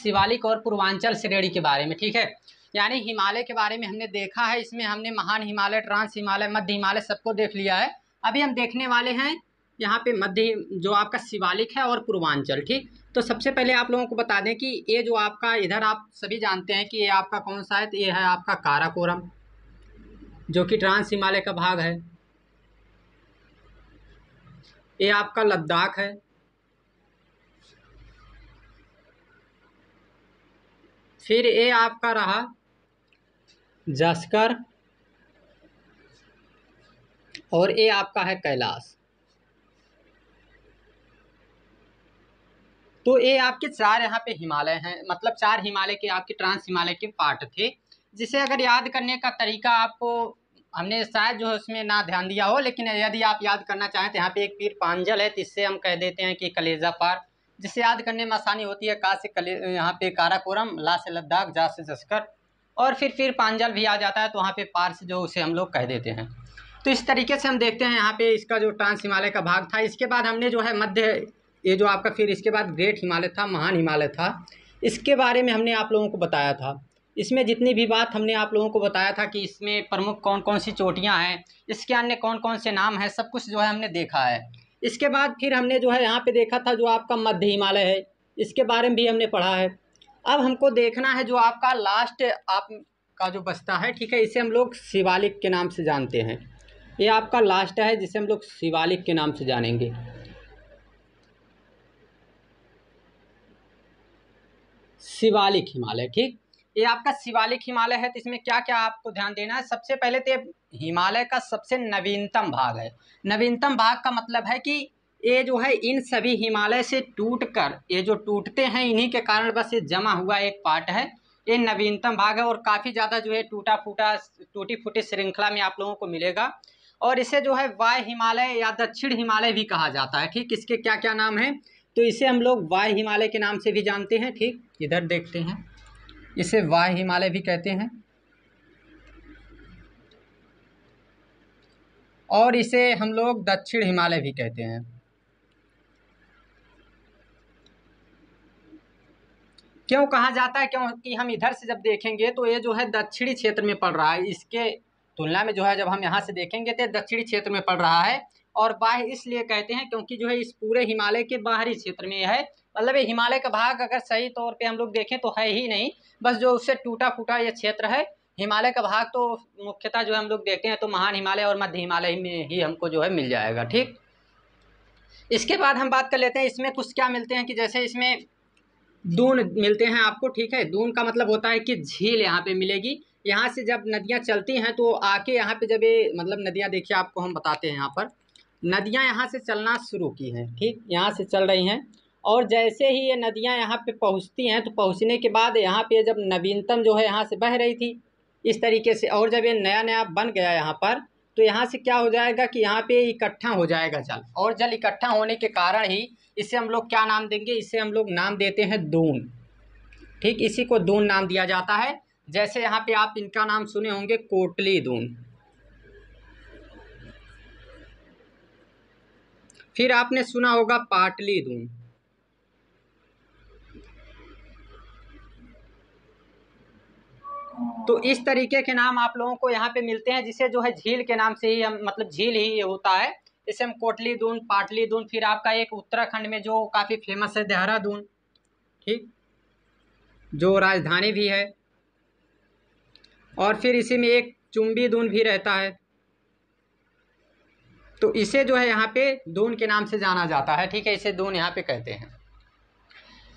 शिवालिक और पूर्वांचल श्रेणी के बारे में, ठीक है। यानी हिमालय के बारे में हमने देखा है, इसमें हमने महान हिमालय, ट्रांस हिमालय, मध्य हिमालय सबको देख लिया है। अभी हम देखने वाले हैं यहाँ पे मध्य जो आपका शिवालिक है और पूर्वांचल, ठीक। तो सबसे पहले आप लोगों को बता दें कि ये जो आपका इधर आप सभी जानते हैं कि ये आपका कौन सा है, तो ये है आपका काराकोरम जो कि ट्रांस हिमालय का भाग है। ये आपका लद्दाख है, फिर ये आपका रहा जस्कर, और ये आपका है कैलाश। तो ये आपके चार यहाँ पे हिमालय हैं, मतलब चार हिमालय के आपके ट्रांस हिमालय के पार्ट थे, जिसे अगर याद करने का तरीका आपको हमने शायद जो है उसमें ना ध्यान दिया हो, लेकिन यदि आप याद करना चाहें तो यहाँ पे एक पीर पांजल है, तो इससे हम कह देते हैं कि कलेजा पार, जिससे याद करने में आसानी होती है। का से यहाँ पे काराकोरम, ला से लद्दाख, जा से जस्कर, और फिर पांजल भी आ जाता है, तो वहाँ पे पार से जो उसे हम लोग कह देते हैं। तो इस तरीके से हम देखते हैं यहाँ पे इसका जो ट्रांस हिमालय का भाग था। इसके बाद हमने जो है मध्य, ये जो आपका फिर इसके बाद ग्रेट हिमालय था, महान हिमालय था, इसके बारे में हमने आप लोगों को बताया था। इसमें जितनी भी बात हमने आप लोगों को बताया था कि इसमें प्रमुख कौन कौन सी चोटियां हैं, इसके अन्य कौन कौन से नाम हैं, सब कुछ जो है हमने देखा है। इसके बाद फिर हमने जो है यहाँ पे देखा था जो आपका मध्य हिमालय है, इसके बारे में भी हमने पढ़ा है। अब हमको देखना है जो आपका लास्ट आपका जो बचता है, ठीक है, इसे हम लोग शिवालिक के नाम से जानते हैं। ये आपका लास्ट है जिसे हम लोग शिवालिक के नाम से जानेंगे। शिवालिक हिमालय, ठीक, ये आपका शिवालिक हिमालय है। तो इसमें क्या क्या आपको ध्यान देना है, सबसे पहले तो हिमालय का सबसे नवीनतम भाग है। नवीनतम भाग का मतलब है कि ये जो है इन सभी हिमालय से टूटकर, ये जो टूटते हैं इन्हीं के कारण बस ये जमा हुआ एक पार्ट है, ये नवीनतम भाग है। और काफ़ी ज़्यादा जो है टूटी फूटी श्रृंखला में आप लोगों को मिलेगा। और इसे जो है वाय हिमालय या दक्षिण हिमालय भी कहा जाता है, ठीक। इसके क्या क्या नाम हैं, तो इसे हम लोग वाय हिमालय के नाम से भी जानते हैं, ठीक। इधर देखते हैं, इसे वाय हिमालय भी कहते हैं, और इसे हम लोग दक्षिण हिमालय भी कहते हैं। क्यों कहा जाता है, क्योंकि हम इधर से जब देखेंगे तो ये जो है दक्षिणी क्षेत्र में पड़ रहा है, इसके तुलना में जो है जब हम यहाँ से देखेंगे तो दक्षिणी क्षेत्र में पड़ रहा है। और बाह्य इसलिए कहते हैं क्योंकि जो है इस पूरे हिमालय के बाहरी क्षेत्र में है, मतलब ये हिमालय का भाग अगर सही तौर पे हम लोग देखें तो है ही नहीं, बस जो उससे टूटा फूटा ये क्षेत्र है। हिमालय का भाग तो मुख्यतः जो हम लोग देखते हैं तो महान हिमालय और मध्य हिमालय में ही हमको जो है मिल जाएगा, ठीक। इसके बाद हम बात कर लेते हैं इसमें कुछ क्या मिलते हैं, कि जैसे इसमें दून मिलते हैं आपको, ठीक है। दून का मतलब होता है कि झील यहाँ पे मिलेगी। यहाँ से जब नदियाँ चलती हैं तो आके यहाँ पे जब ये मतलब नदियाँ, देखिए आपको हम बताते हैं, यहाँ पर नदियाँ यहाँ से चलना शुरू की हैं, ठीक, यहाँ से चल रही हैं। और जैसे ही ये नदियाँ यहाँ पे पहुँचती हैं तो पहुँचने के बाद यहाँ पे जब नवीनतम जो है यहाँ से बह रही थी इस तरीके से, और जब ये नया नया बन गया यहाँ पर, तो यहाँ से क्या हो जाएगा कि यहाँ पे इकट्ठा हो जाएगा जल, और जल इकट्ठा होने के कारण ही इसे हम लोग क्या नाम देंगे, इसे हम लोग नाम देते हैं दून, ठीक। इसी को दून नाम दिया जाता है। जैसे यहाँ पे आप इनका नाम सुने होंगे, कोटली दून, फिर आपने सुना होगा पाटली दून। तो इस तरीके के नाम आप लोगों को यहाँ पे मिलते हैं, जिसे जो है झील के नाम से ही हम, मतलब झील ही ये होता है, इसे हम कोटली दून, पाटली दून। फिर आपका एक उत्तराखंड में जो काफ़ी फेमस है देहरादून, ठीक, जो राजधानी भी है। और फिर इसी में एक चुम्बी दून भी रहता है, तो इसे जो है यहाँ पे दून के नाम से जाना जाता है, ठीक है, इसे दून यहाँ पे कहते हैं।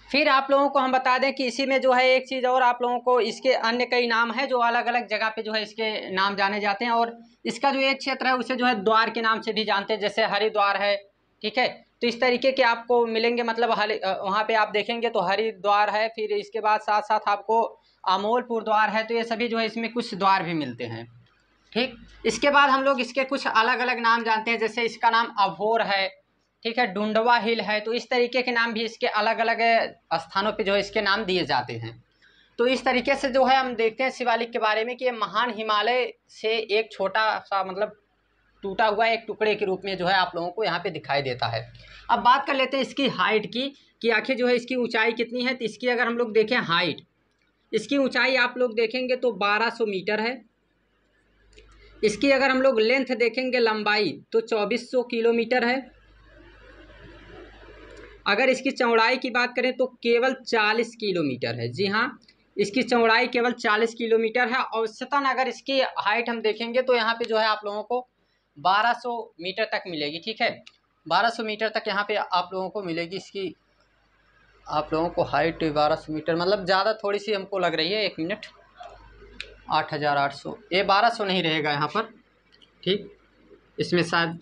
फिर आप लोगों को हम बता दें कि इसी में जो है एक चीज़ और आप लोगों को, इसके अन्य कई नाम हैं जो अलग अलग जगह पे जो है इसके नाम जाने जाते हैं। और इसका जो एक क्षेत्र है उसे जो है द्वार के नाम से भी जानते हैं, जैसे हरिद्वार है, ठीक है। तो इस तरीके के आपको मिलेंगे, मतलब वहाँ पे आप देखेंगे तो हरिद्वार है, फिर इसके बाद साथ साथ आपको अमोलपुर द्वार है, तो ये सभी जो है इसमें कुछ द्वार भी मिलते हैं, ठीक। इसके बाद हम लोग इसके कुछ अलग अलग नाम जानते हैं, जैसे इसका नाम अभोर है, ठीक है, डुंडवा हिल है। तो इस तरीके के नाम भी इसके अलग अलग स्थानों पे जो है इसके नाम दिए जाते हैं। तो इस तरीके से जो है हम देखते हैं शिवालिक के बारे में कि ये महान हिमालय से एक छोटा सा मतलब टूटा हुआ एक टुकड़े के रूप में जो है आप लोगों को यहाँ पे दिखाई देता है। अब बात कर लेते हैं इसकी हाइट की कि आखिर जो है इसकी ऊंचाई कितनी है। तो इसकी अगर हम लोग देखें हाइट, इसकी ऊंचाई आप लोग देखेंगे तो 1200 मीटर है। इसकी अगर हम लोग लेंथ देखेंगे लंबाई तो 2400 किलोमीटर है। अगर इसकी चौड़ाई की बात करें तो केवल 40 किलोमीटर है। जी हाँ, इसकी चौड़ाई केवल 40 किलोमीटर है। औसतन अगर इसकी हाइट हम देखेंगे तो यहाँ पे जो है आप लोगों को 1200 मीटर तक मिलेगी। ठीक है, 1200 मीटर तक यहाँ पे आप लोगों को मिलेगी इसकी, आप लोगों को हाइट 1200 मीटर मतलब ज़्यादा थोड़ी सी हमको लग रही है। 1 मिनट, 8800, ये 1200 नहीं रहेगा यहाँ पर। ठीक, इसमें शायद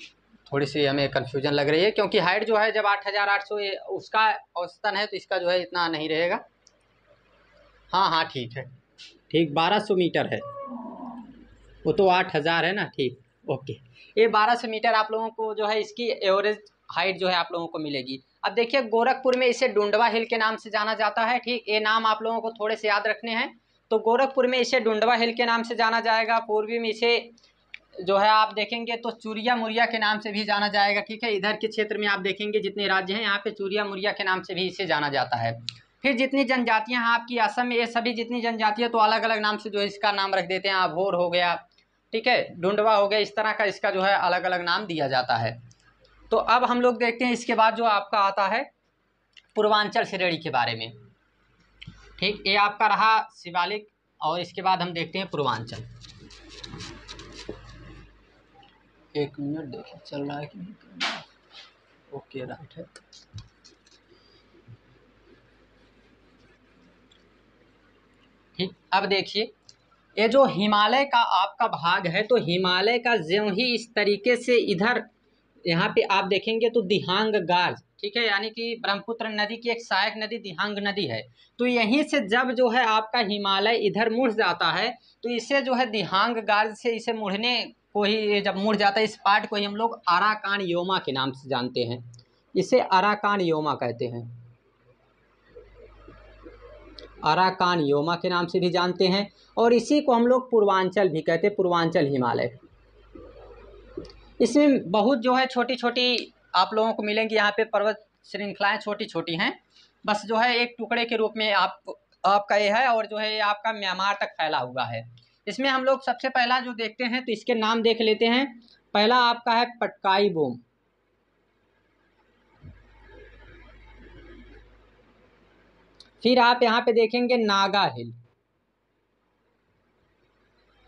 थोड़ी सी हमें कन्फ्यूजन लग रही है क्योंकि हाइट जो है जब 8800 ये उसका औसतन है तो इसका जो है इतना नहीं रहेगा। हाँ हाँ ठीक है, ठीक 1200 मीटर है, वो तो 8000 है ना। ठीक, ओके, ये 1200 मीटर आप लोगों को जो है इसकी एवरेज हाइट जो है आप लोगों को मिलेगी। अब देखिए गोरखपुर में इसे डुंडवा हिल के नाम से जाना जाता है। ठीक, ये नाम आप लोगों को थोड़े से याद रखने हैं। तो गोरखपुर में इसे डुंडवा हिल के नाम से जाना जाएगा। पूर्वी में इसे जो है आप देखेंगे तो चूरिया मुरिया के नाम से भी जाना जाएगा। ठीक है, इधर के क्षेत्र में आप देखेंगे जितने राज्य हैं यहाँ पे चूरिया मुरिया के नाम से भी इसे जाना जाता है। फिर जितनी जनजातियाँ हैं आपकी असम में, ये सभी जितनी जनजातियाँ तो अलग अलग नाम से जो है इसका नाम रख देते हैं। अभोर हो गया, ठीक है, डुंडवा हो गया, इस तरह का इसका जो है अलग अलग नाम दिया जाता है। तो अब हम लोग देखते हैं इसके बाद जो आपका आता है पूर्वांचल श्रेणी के बारे में। ठीक, ये आपका रहा शिवालिक और इसके बाद हम देखते हैं पूर्वांचल। 1 मिनट देखिए चल रहा है कि नहीं। ओके राइट है। ठीक, अब देखिए ये जो हिमालय का आपका भाग है तो हिमालय का ज्यों ही इस तरीके से इधर यहाँ पे आप देखेंगे तो दिहांग गाज, ठीक है, यानी कि ब्रह्मपुत्र नदी की एक सहायक नदी दिहांग नदी है। तो यहीं से जब जो है आपका हिमालय इधर मुड़ जाता है तो इसे जो है दिहांग गाज से इसे मुड़ने को ही, जब मुड़ जाता है इस पार्ट को ही हम लोग अराकान योमा के नाम से जानते हैं। इसे अराकान योमा कहते हैं, अराकान योमा के नाम से भी जानते हैं। और इसी को हम लोग पूर्वांचल भी कहते हैं, पूर्वांचल हिमालय। इसमें बहुत जो है छोटी छोटी आप लोगों को मिलेंगी यहाँ पे पर्वत श्रृंखलाएं, छोटी छोटी हैं, बस जो है एक टुकड़े के रूप में आपका ये है। और जो है ये आपका म्यांमार तक फैला हुआ है। इसमें हम लोग सबसे पहला जो देखते हैं तो इसके नाम देख लेते हैं। पहला आपका है पटकाई बोम, फिर आप यहाँ पे देखेंगे नागा हिल,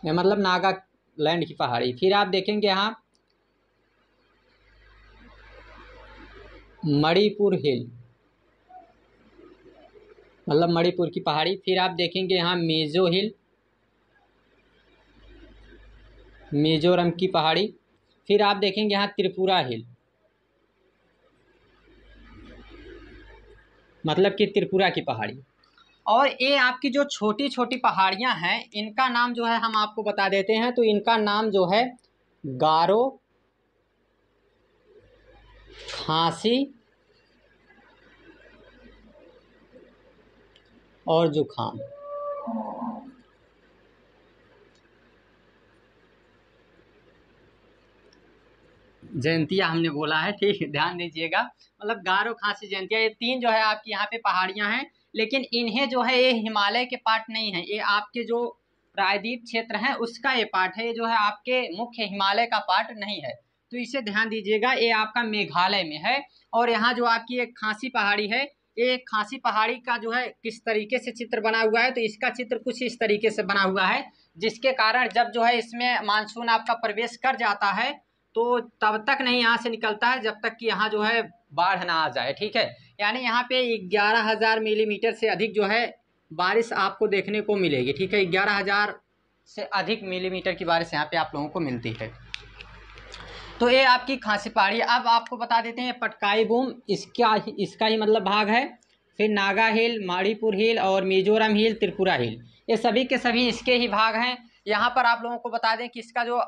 मतलब नागालैंड की पहाड़ी। फिर आप देखेंगे यहाँ मणिपुर हिल, मतलब मणिपुर की पहाड़ी। फिर आप देखेंगे यहाँ मेजो हिल, मिजोरम की पहाड़ी। फिर आप देखेंगे यहाँ त्रिपुरा हिल, मतलब कि त्रिपुरा की पहाड़ी। और ये आपकी जो छोटी छोटी पहाड़ियाँ हैं इनका नाम जो है हम आपको बता देते हैं। तो इनका नाम जो है गारो, खांसी और जुखाम। जयंतिया हमने बोला है, ठीक, ध्यान दीजिएगा। मतलब गारो, खांसी, जयंतिया, ये 3 जो है आपकी यहाँ पे पहाड़ियाँ हैं। लेकिन इन्हें जो है ये हिमालय के पार्ट नहीं है, ये आपके जो प्रायद्वीप क्षेत्र है उसका ये पार्ट है। ये जो है आपके मुख्य हिमालय का पार्ट नहीं है। तो इसे ध्यान दीजिएगा, ये आपका मेघालय में है। और यहाँ जो आपकी एक खांसी पहाड़ी है, ये खांसी पहाड़ी का जो है किस तरीके से चित्र बना हुआ है तो इसका चित्र कुछ इस तरीके से बना हुआ है, जिसके कारण जब जो है इसमें मानसून आपका प्रवेश कर जाता है तो तब तक नहीं यहाँ से निकलता है जब तक कि यहाँ जो है बाढ़ ना आ जाए। ठीक है, यानी यहाँ पे 11,000 मिलीमीटर से अधिक जो है बारिश आपको देखने को मिलेगी। ठीक है, 11,000 से अधिक मिलीमीटर की बारिश यहाँ पे आप लोगों को मिलती है। तो ये आपकी खांसी पहाड़ी। अब आपको बता देते हैं पटकाई बूम इसका ही मतलब भाग है। फिर नागा हिल, मणिपुर हिल और मिजोरम हिल, त्रिपुरा हिल, ये सभी के सभी इसके ही भाग हैं। यहाँ पर आप लोगों को बता दें कि इसका जो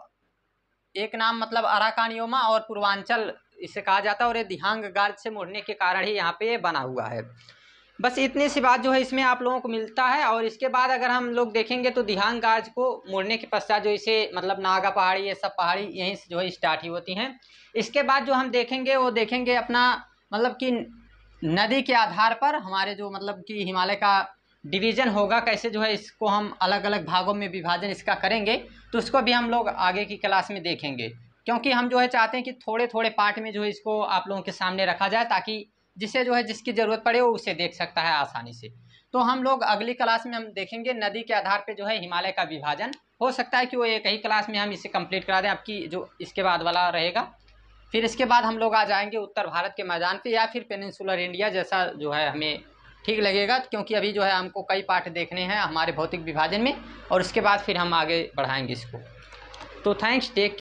एक नाम मतलब अराकान योमा और पूर्वांचल इसे कहा जाता है। और ये दिहांग गाज से मुड़ने के कारण ही यहाँ पे ये बना हुआ है। बस इतनी सी बात जो है इसमें आप लोगों को मिलता है। और इसके बाद अगर हम लोग देखेंगे तो दिहांग गाज को मुड़ने के पश्चात जो इसे मतलब नागा पहाड़ी, ये सब पहाड़ी यहीं से जो है स्टार्ट ही होती हैं। इसके बाद जो हम देखेंगे वो देखेंगे अपना मतलब कि नदी के आधार पर हमारे जो मतलब कि हिमालय का डिवीज़न होगा, कैसे जो है इसको हम अलग अलग भागों में विभाजन इसका करेंगे, तो उसको भी हम लोग आगे की क्लास में देखेंगे। क्योंकि हम जो है चाहते हैं कि थोड़े थोड़े पार्ट में जो है इसको आप लोगों के सामने रखा जाए, ताकि जिसे जो है जिसकी ज़रूरत पड़े वो उसे देख सकता है आसानी से। तो हम लोग अगली क्लास में हम देखेंगे नदी के आधार पे जो है हिमालय का विभाजन। हो सकता है कि वो एक ही क्लास में हम इसे कंप्लीट करा दें, आपकी जो इसके बाद वाला रहेगा। फिर इसके बाद हम लोग आ जाएंगे उत्तर भारत के मैदान पे, या फिर पेनिनसुलर इंडिया, जैसा जो है हमें ठीक लगेगा। क्योंकि अभी जो है हमको कई पार्ट देखने हैं हमारे भौतिक विभाजन में, और उसके बाद फिर हम आगे बढ़ाएंगे इसको। तो थैंक्स, टेक